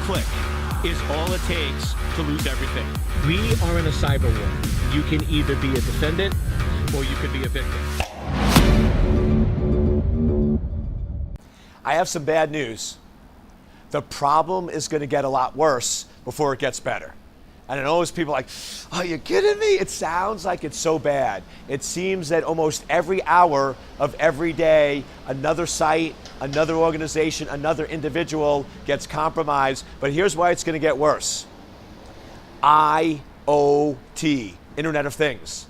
click is all it takes to lose everything. We are in a cyber war. You can either be a defendant or you could be a victim. I have some bad news. The problem is going to get a lot worse before it gets better. And I know there's people like, are you kidding me? It sounds like it's so bad. It seems that almost every hour of every day, another site, another organization, another individual gets compromised. But here's why it's going to get worse. IoT, Internet of Things.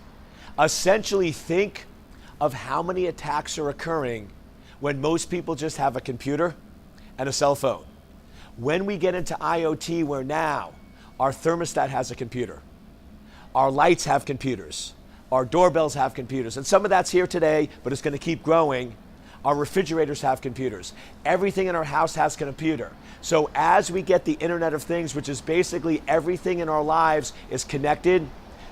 Essentially, think of how many attacks are occurring when most people just have a computer and a cell phone. When we get into IoT, where now our thermostat has a computer, our lights have computers, our doorbells have computers, and some of that's here today, but it's going to keep growing. Our refrigerators have computers. Everything in our house has a computer. So as we get the Internet of Things, which is basically everything in our lives is connected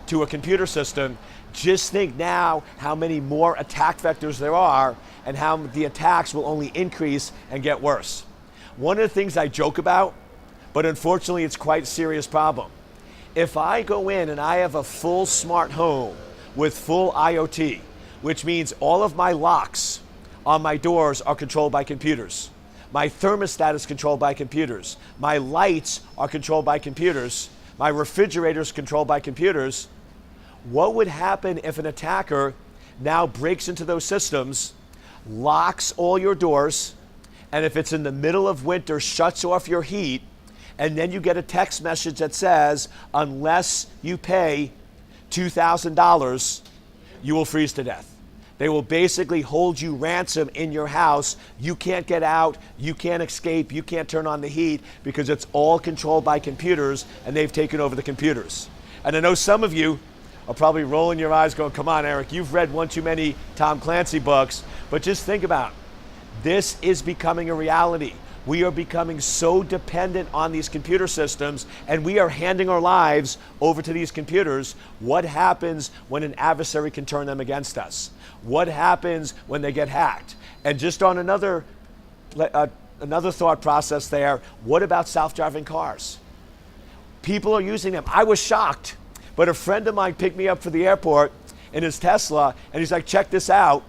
to a computer system, just think now how many more attack vectors there are and how the attacks will only increase and get worse. One of the things I joke about, but unfortunately it's quite a serious problem. If I go in and I have a full smart home with full IoT, which means all of my locks on my doors are controlled by computers, my thermostat is controlled by computers, my lights are controlled by computers, my refrigerator is controlled by computers, what would happen if an attacker now breaks into those systems, locks all your doors, and if it's in the middle of winter, shuts off your heat, and then you get a text message that says, unless you pay $2,000, you will freeze to death. They will basically hold you ransom in your house. You can't get out, you can't escape, you can't turn on the heat because it's all controlled by computers and they've taken over the computers. And I know some of you are probably rolling your eyes going, come on, Eric, you've read one too many Tom Clancy books, but just think about it. This is becoming a reality. We are becoming so dependent on these computer systems and we are handing our lives over to these computers. What happens when an adversary can turn them against us? What happens when they get hacked? And just on another thought process there, what about self-driving cars? People are using them. I was shocked, but a friend of mine picked me up for the airport in his Tesla and he's like, check this out.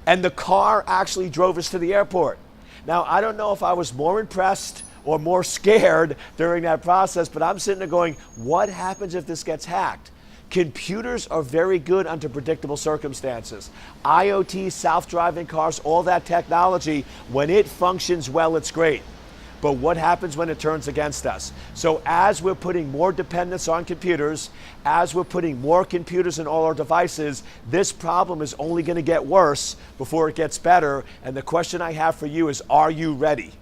And the car actually drove us to the airport. Now, I don't know if I was more impressed or more scared during that process, but I'm sitting there going, what happens if this gets hacked? Computers are very good under predictable circumstances. IoT, self-driving cars, all that technology, when it functions well, it's great. But what happens when it turns against us? So as we're putting more dependence on computers, as we're putting more computers in all our devices, this problem is only going to get worse before it gets better. And the question I have for you is, are you ready?